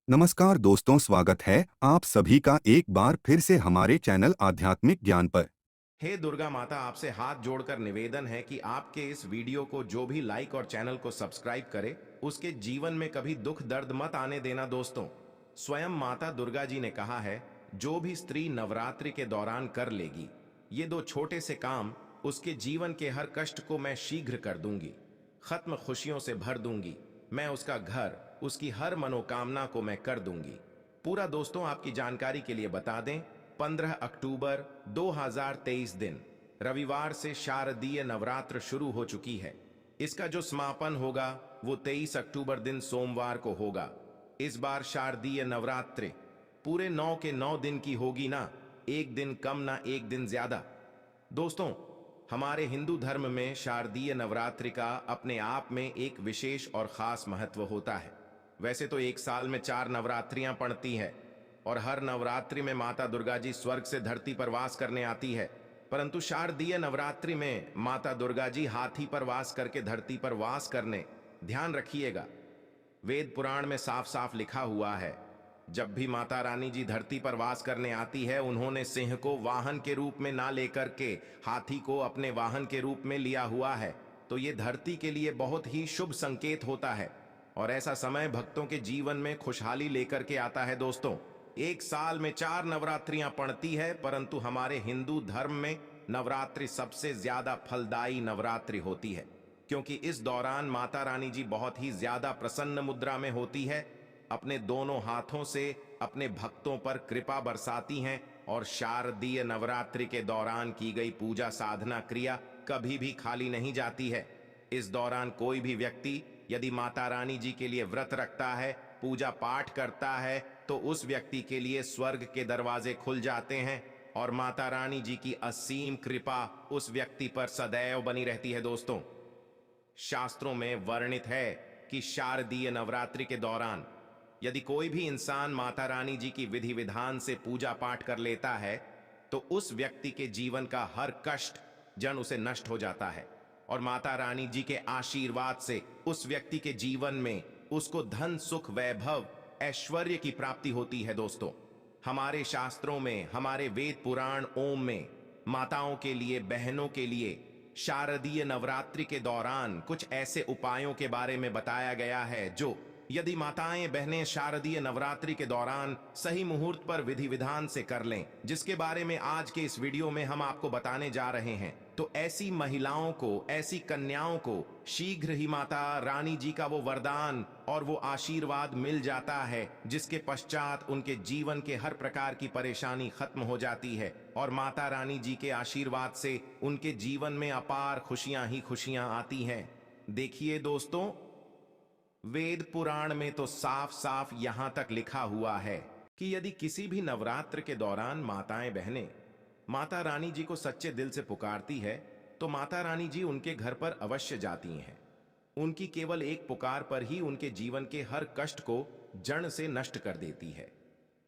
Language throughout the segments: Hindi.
नमस्कार दोस्तों, स्वागत है आप सभी का एक बार फिर से हमारे चैनल आध्यात्मिक ज्ञान पर। हे दुर्गा माता, आपसे हाथ जोड़कर निवेदन है कि आपके इस वीडियो को जो भी लाइक और चैनल को सब्सक्राइब करे, उसके जीवन में कभी दुख दर्द मत आने देना दोस्तों। स्वयं माता दुर्गा जी ने कहा है, जो भी स्त्री नवरात्रि के दौरान कर लेगी ये दो छोटे से काम, उसके जीवन के हर कष्ट को मैं शीघ्र कर दूंगी, खत्म खुशियों से भर दूंगी। मैं उसका घर, उसकी हर मनोकामना को मैं कर दूंगी पूरा। दोस्तों, आपकी जानकारी के लिए बता दें, 15 अक्टूबर 2023 दिन रविवार से शारदीय नवरात्र शुरू हो चुकी है। इसका जो समापन होगा वो 23 अक्टूबर दिन सोमवार को होगा। इस बार शारदीय नवरात्रि पूरे 9 के 9 दिन की होगी ना, एक दिन कम ना एक दिन ज्यादा। दोस्तों, हमारे हिंदू धर्म में शारदीय नवरात्रि का अपने आप में एक विशेष और खास महत्व होता है। वैसे तो एक साल में 4 नवरात्रियां पड़ती है और हर नवरात्रि में माता दुर्गा जी स्वर्ग से धरती पर वास करने आती है, परंतु शारदीय नवरात्रि में माता दुर्गा जी हाथी पर वास करके धरती पर वास करने। ध्यान रखिएगा, वेद पुराण में साफ साफ लिखा हुआ है, जब भी माता रानी जी धरती पर वास करने आती है, उन्होंने सिंह को वाहन के रूप में ना लेकर के हाथी को अपने वाहन के रूप में लिया हुआ है। तो ये धरती के लिए बहुत ही शुभ संकेत होता है और ऐसा समय भक्तों के जीवन में खुशहाली लेकर के आता है। दोस्तों, एक साल में 4 नवरात्रियां पड़ती है, परंतु हमारे हिंदू धर्म में नवरात्रि सबसे ज्यादा फलदायी नवरात्रि होती है, क्योंकि इस दौरान माता रानी जी बहुत ही ज्यादा प्रसन्न मुद्रा में होती है, अपने दोनों हाथों से अपने भक्तों पर कृपा बरसाती हैं और शारदीय नवरात्रि के दौरान की गई पूजा साधना क्रिया कभी भी खाली नहीं जाती है। इस दौरान कोई भी व्यक्ति यदि माता रानी जी के लिए व्रत रखता है, पूजा पाठ करता है, तो उस व्यक्ति के लिए स्वर्ग के दरवाजे खुल जाते हैं और माता रानी जी की असीम कृपा उस व्यक्ति पर सदैव बनी रहती है। दोस्तों, शास्त्रों में वर्णित है कि शारदीय नवरात्रि के दौरान यदि कोई भी इंसान माता रानी जी की विधि विधान से पूजा पाठ कर लेता है, तो उस व्यक्ति के जीवन का हर कष्ट जन उसे नष्ट हो जाता है और माता रानी जी के आशीर्वाद से उस व्यक्ति के जीवन में उसको धन सुख वैभव ऐश्वर्य की प्राप्ति होती है। दोस्तों, हमारे शास्त्रों में, हमारे वेद पुराण ओम में माताओं के लिए, बहनों के लिए शारदीय नवरात्रि के दौरान कुछ ऐसे उपायों के बारे में बताया गया है, जो यदि माताएं बहनें शारदीय नवरात्रि के दौरान सही मुहूर्त पर विधि विधान से कर लें, जिसके बारे में आज के इस वीडियो में हम आपको बताने जा रहे हैं, तो ऐसी महिलाओं को, ऐसी कन्याओं को शीघ्र ही माता रानी जी का वो वरदान और वो आशीर्वाद मिल जाता है, जिसके पश्चात उनके जीवन के हर प्रकार की परेशानी खत्म हो जाती है और माता रानी जी के आशीर्वाद से उनके जीवन में अपार खुशियां ही खुशियां आती हैं। देखिए दोस्तों, वेद पुराण में तो साफ साफ यहां तक लिखा हुआ है कि यदि किसी भी नवरात्र के दौरान माताएं बहनें माता रानी जी को सच्चे दिल से पुकारती है, तो माता रानी जी उनके घर पर अवश्य जाती हैं। उनकी केवल एक पुकार पर ही उनके जीवन के हर कष्ट को जड़ से नष्ट कर देती है।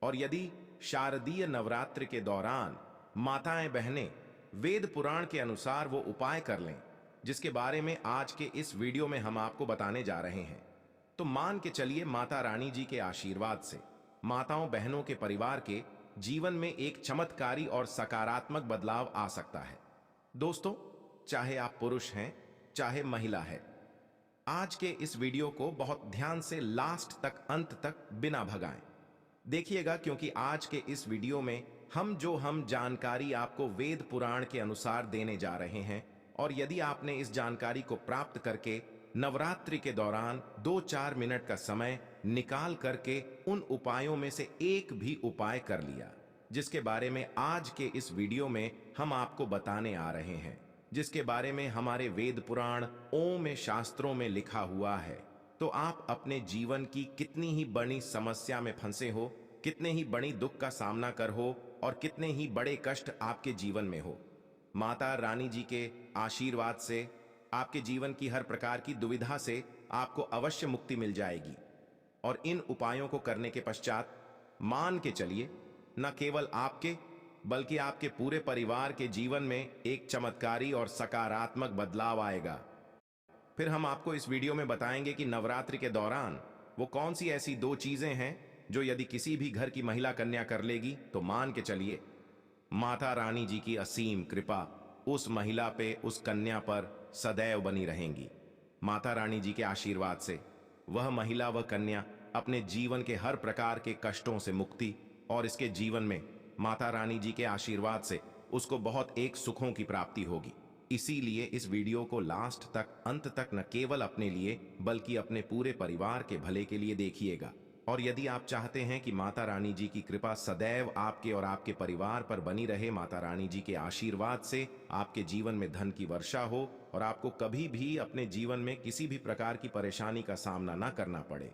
और यदि शारदीय नवरात्र के दौरान माताएं बहनें वेद पुराण के अनुसार वो उपाय कर लें, जिसके बारे में आज के इस वीडियो में हम आपको बताने जा रहे हैं, तो मान के चलिए माता रानी जी के आशीर्वाद से माताओं बहनों के परिवार के जीवन में एक चमत्कारी और सकारात्मक बदलाव आ सकता है। दोस्तों, चाहे आप पुरुष हैं चाहे महिला है, आज के इस वीडियो को बहुत ध्यान से लास्ट तक, अंत तक बिना भगाएं देखिएगा, क्योंकि आज के इस वीडियो में हम जानकारी आपको वेद पुराण के अनुसार देने जा रहे हैं, और यदि आपने इस जानकारी को प्राप्त करके नवरात्रि के दौरान 2-4 मिनट का समय निकाल करके उन उपायों में से एक भी उपाय कर लिया, जिसके बारे में आज के इस वीडियो में हम आपको बताने आ रहे हैं, जिसके बारे में हमारे वेद पुराण ओम में शास्त्रों में लिखा हुआ है, तो आप अपने जीवन की कितनी ही बड़ी समस्या में फंसे हो, कितने ही बड़ी दुख का सामना कर हो और कितने ही बड़े कष्ट आपके जीवन में हो, माता रानी जी के आशीर्वाद से आपके जीवन की हर प्रकार की दुविधा से आपको अवश्य मुक्ति मिल जाएगी। और इन उपायों को करने के पश्चात मान के चलिए, न केवल आपके बल्कि आपके पूरे परिवार के जीवन में एक चमत्कारी और सकारात्मक बदलाव आएगा। फिर हम आपको इस वीडियो में बताएंगे कि नवरात्रि के दौरान वो कौन सी ऐसी 2 चीजें हैं जो यदि किसी भी घर की महिला कन्या कर लेगी तो मान के चलिए माता रानी जी की असीम कृपा उस महिला पे, उस कन्या पर सदैव बनी रहेंगी। माता रानी जी के आशीर्वाद से वह महिला, वह कन्या अपने जीवन के हर प्रकार के कष्टों से मुक्ति, और इसके जीवन में माता रानी जी के आशीर्वाद से उसको बहुत एक सुखों की प्राप्ति होगी। इसीलिए इस वीडियो को लास्ट तक, अंत तक न केवल अपने लिए बल्कि अपने पूरे परिवार के भले के लिए देखिएगा। और यदि आप चाहते हैं कि माता रानी जी की कृपा सदैव आपके और आपके परिवार पर बनी रहे, माता रानी जी के आशीर्वाद से आपके जीवन में धन की वर्षा हो और आपको कभी भी अपने जीवन में किसी भी प्रकार की परेशानी का सामना ना करना पड़े,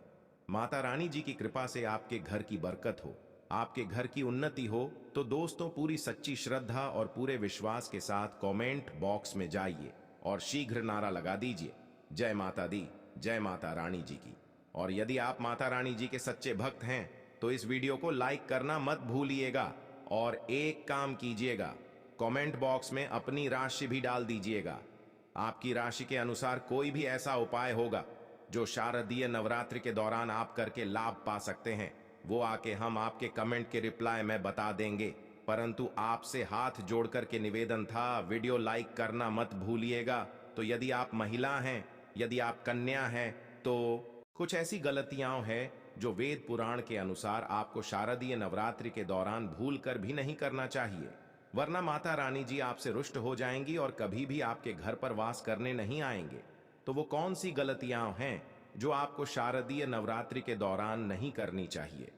माता रानी जी की कृपा से आपके घर की बरकत हो, आपके घर की उन्नति हो, तो दोस्तों पूरी सच्ची श्रद्धा और पूरे विश्वास के साथ कमेंट बॉक्स में जाइए और शीघ्र नारा लगा दीजिए, जय माता दी, जय माता रानी जी की। और यदि आप माता रानी जी के सच्चे भक्त हैं तो इस वीडियो को लाइक करना मत भूलिएगा और एक काम कीजिएगा, कमेंट बॉक्स में अपनी राशि भी डाल दीजिएगा। आपकी राशि के अनुसार कोई भी ऐसा उपाय होगा जो शारदीय नवरात्रि के दौरान आप करके लाभ पा सकते हैं, वो आके हम आपके कमेंट के रिप्लाई में बता देंगे। परंतु आपसे हाथ जोड़ करके निवेदन था, वीडियो लाइक करना मत भूलिएगा। तो यदि आप महिला हैं, यदि आप कन्या हैं, तो कुछ ऐसी गलतियां हैं जो वेद पुराण के अनुसार आपको शारदीय नवरात्रि के दौरान भूल कर भी नहीं करना चाहिए, वरना माता रानी जी आपसे रुष्ट हो जाएंगी और कभी भी आपके घर पर वास करने नहीं आएंगे। तो वो कौन सी गलतियां हैं जो आपको शारदीय नवरात्रि के दौरान नहीं करनी चाहिए?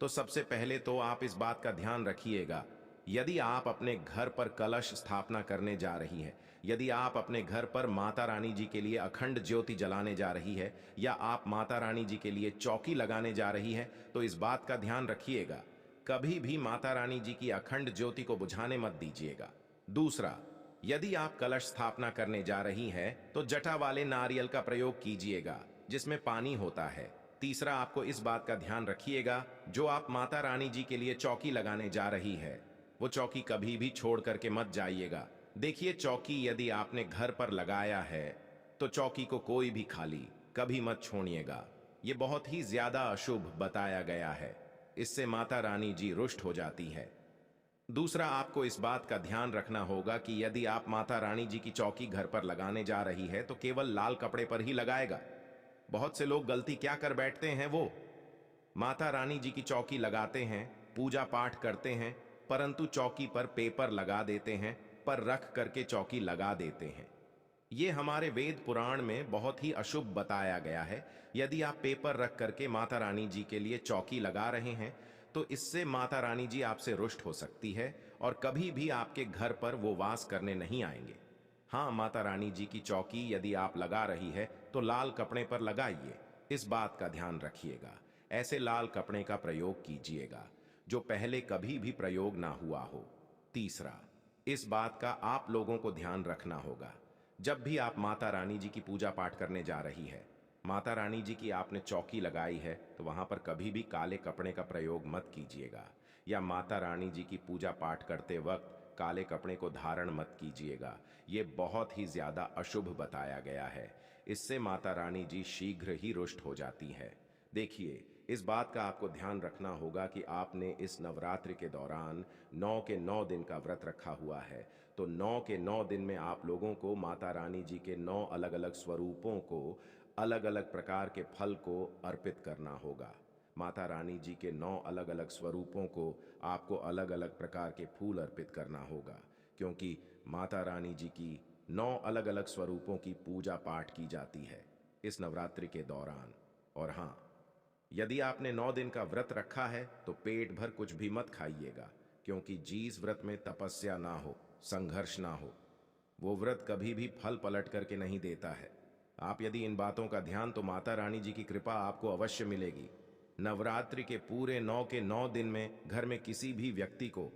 तो सबसे पहले तो आप इस बात का ध्यान रखिएगा, यदि आप अपने घर पर कलश स्थापना करने जा रही है, यदि आप अपने घर पर माता रानी जी के लिए अखंड ज्योति जलाने जा रही है, या आप माता रानी जी के लिए चौकी लगाने जा रही है, तो इस बात का ध्यान रखिएगा, कभी भी माता रानी जी की अखंड ज्योति को बुझाने मत दीजिएगा। दूसरा, यदि आप कलश स्थापना करने जा रही है तो जटा वाले नारियल का प्रयोग कीजिएगा जिसमें पानी होता है। तीसरा, आपको इस बात का ध्यान रखिएगा, जो आप माता रानी जी के लिए चौकी लगाने जा रही है वो चौकी कभी भी छोड़ करके मत जाइएगा। देखिए, चौकी यदि आपने घर पर लगाया है तो चौकी को कोई भी खाली कभी मत छोड़िएगा, ये बहुत ही ज्यादा अशुभ बताया गया है, इससे माता रानी जी रुष्ट हो जाती है। दूसरा, आपको इस बात का ध्यान रखना होगा कि यदि आप माता रानी जी की चौकी घर पर लगाने जा रही है तो केवल लाल कपड़े पर ही लगाएगा। बहुत से लोग गलती क्या कर बैठते हैं, वो माता रानी जी की चौकी लगाते हैं, पूजा पाठ करते हैं, परंतु चौकी पर पेपर लगा देते हैं, पर रख करके चौकी लगा देते हैं। ये हमारे वेद पुराण में बहुत ही अशुभ बताया गया है। यदि आप पेपर रख करके माता रानी जी के लिए चौकी लगा रहे हैं तो इससे माता रानी जी आपसे रुष्ट हो सकती है और कभी भी आपके घर पर वो वास करने नहीं आएंगे। हाँ, माता रानी जी की चौकी यदि आप लगा रही है तो लाल कपड़े पर लगाइए, इस बात का ध्यान रखिएगा। ऐसे लाल कपड़े का प्रयोग कीजिएगा जो पहले कभी भी प्रयोग ना हुआ हो। तीसरा, इस बात का आप लोगों को ध्यान रखना होगा, जब भी आप माता रानी जी की पूजा पाठ करने जा रही है, माता रानी जी की आपने चौकी लगाई है तो वहां पर कभी भी काले कपड़े का प्रयोग मत कीजिएगा, या माता रानी जी की पूजा पाठ करते वक्त काले कपड़े को धारण मत कीजिएगा। ये बहुत ही ज्यादा अशुभ बताया गया है, इससे माता रानी जी शीघ्र ही रुष्ट हो जाती है। देखिए, इस बात का आपको ध्यान रखना होगा कि आपने इस नवरात्रि के दौरान 9 के 9 दिन का व्रत रखा हुआ है, तो 9 के 9 दिन में आप लोगों को माता रानी जी के 9 अलग अलग स्वरूपों को, अलग अलग प्रकार के फल को अर्पित करना होगा। माता रानी जी के 9 अलग अलग स्वरूपों को आपको अलग अलग प्रकार के फूल अर्पित करना होगा, क्योंकि माता रानी जी की 9 अलग अलग स्वरूपों की पूजा पाठ की जाती है इस नवरात्रि के दौरान। और हाँ, यदि आपने 9 दिन का व्रत रखा है तो पेट भर कुछ भी मत खाइएगा, क्योंकि जिस व्रत में तपस्या ना हो, संघर्ष ना हो, वो व्रत कभी भी फल पलट करके नहीं देता है। आप यदि इन बातों का ध्यान, तो माता रानी जी की कृपा आपको अवश्य मिलेगी। नवरात्रि के पूरे 9 के 9 दिन में घर में किसी भी व्यक्ति को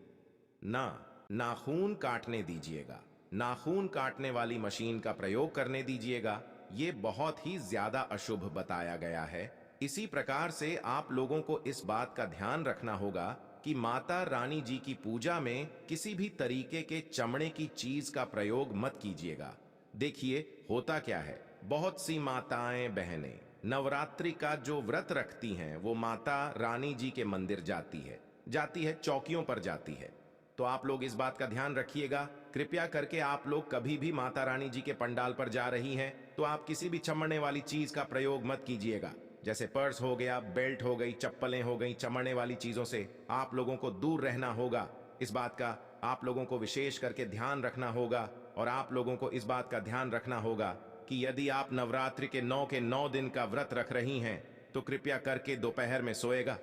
नाखून काटने दीजिएगा, नाखून काटने वाली मशीन का प्रयोग करने दीजिएगा। ये बहुत ही ज्यादा अशुभ बताया गया है। इसी प्रकार से आप लोगों को इस बात का ध्यान रखना होगा कि माता रानी जी की पूजा में किसी भी तरीके के चमड़े की चीज का प्रयोग मत कीजिएगा। देखिए, होता क्या है, बहुत सी माताएं बहनें नवरात्रि का जो व्रत रखती हैं वो माता रानी जी के मंदिर जाती है, चौकियों पर जाती है। तो आप लोग इस बात का ध्यान रखिएगा, कृपया करके आप लोग कभी भी माता रानी जी के पंडाल पर जा रही हैं तो आप किसी भी चमड़ने वाली चीज का प्रयोग मत कीजिएगा। जैसे पर्स हो गया, बेल्ट हो गई, चप्पलें हो गई, चमड़ने वाली चीजों से आप लोगों को दूर रहना होगा। इस बात का आप लोगों को विशेष करके ध्यान रखना होगा। और आप लोगों को इस बात का ध्यान रखना होगा कि यदि आप नवरात्रि के 9 दिन का व्रत रख रही हैं तो कृपया करके दोपहर में सोएगा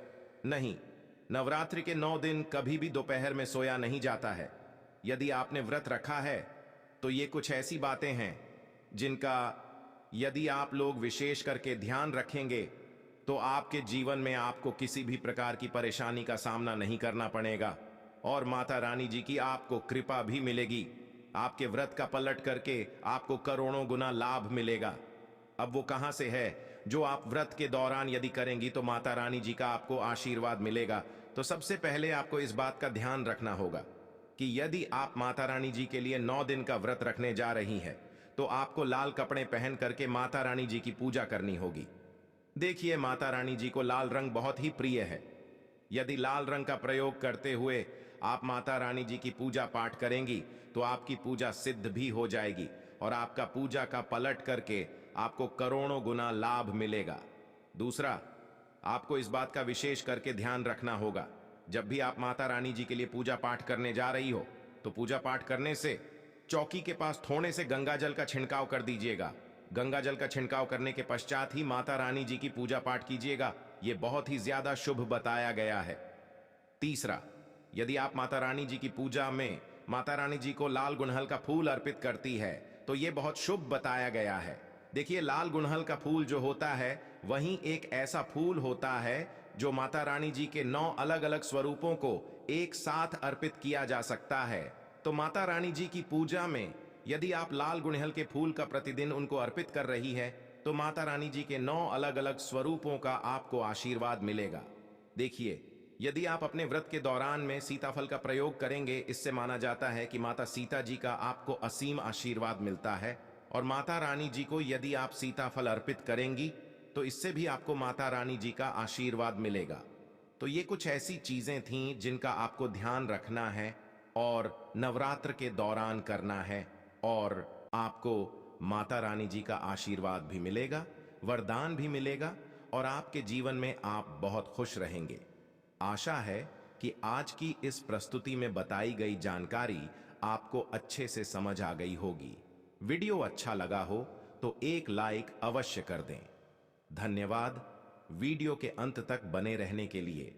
नहीं। नवरात्रि के 9 दिन कभी भी दोपहर में सोया नहीं जाता है। यदि आपने व्रत रखा है तो ये कुछ ऐसी बातें हैं जिनका यदि आप लोग विशेष करके ध्यान रखेंगे तो आपके जीवन में आपको किसी भी प्रकार की परेशानी का सामना नहीं करना पड़ेगा और माता रानी जी की आपको कृपा भी मिलेगी। आपके व्रत का पलट करके आपको करोड़ों गुना लाभ मिलेगा। अब वो कहां से है जो आप व्रत के दौरान यदि करेंगी तो माता रानी जी का आपको आशीर्वाद मिलेगा। तो सबसे पहले आपको इस बात का ध्यान रखना होगा कि यदि आप माता रानी जी के लिए 9 दिन का व्रत रखने जा रही हैं तो आपको लाल कपड़े पहन करके माता रानी जी की पूजा करनी होगी। देखिए, माता रानी जी को लाल रंग बहुत ही प्रिय है। यदि लाल रंग का प्रयोग करते हुए आप माता रानी जी की पूजा पाठ करेंगी तो आपकी पूजा सिद्ध भी हो जाएगी और आपका पूजा का पलट करके आपको करोड़ों गुना लाभ मिलेगा। दूसरा, आपको इस बात का विशेष करके ध्यान रखना होगा, जब भी आप माता रानी जी के लिए पूजा पाठ करने जा रही हो तो पूजा पाठ करने से चौकी के पास थोड़े से गंगा जल का छिड़काव कर दीजिएगा। गंगा जल का छिड़काव करने के पश्चात ही माता रानी जी की पूजा पाठ कीजिएगा। यह बहुत ही ज्यादा शुभ बताया गया है। तीसरा, यदि आप माता रानी जी की पूजा में माता रानी जी को लाल गुड़हल का फूल अर्पित करती है तो यह बहुत शुभ बताया गया है। देखिए, लाल गुड़हल का फूल जो होता है वही एक ऐसा फूल होता है जो माता रानी जी के 9 अलग अलग स्वरूपों को एक साथ अर्पित किया जा सकता है। तो माता रानी जी की पूजा में यदि आप लाल गुड़हल के फूल का प्रतिदिन उनको अर्पित कर रही है तो माता रानी जी के 9 अलग अलग स्वरूपों का आपको आशीर्वाद मिलेगा। देखिए, यदि आप अपने व्रत के दौरान में सीताफल का प्रयोग करेंगे, इससे माना जाता है कि माता सीता जी का आपको असीम आशीर्वाद मिलता है। और माता रानी जी को यदि आप सीताफल अर्पित करेंगी तो इससे भी आपको माता रानी जी का आशीर्वाद मिलेगा। तो ये कुछ ऐसी चीजें थीं जिनका आपको ध्यान रखना है और नवरात्र के दौरान करना है और आपको माता रानी जी का आशीर्वाद भी मिलेगा, वरदान भी मिलेगा और आपके जीवन में आप बहुत खुश रहेंगे। आशा है कि आज की इस प्रस्तुति में बताई गई जानकारी आपको अच्छे से समझ आ गई होगी। वीडियो अच्छा लगा हो तो एक लाइक अवश्य कर दें। धन्यवाद वीडियो के अंत तक बने रहने के लिए।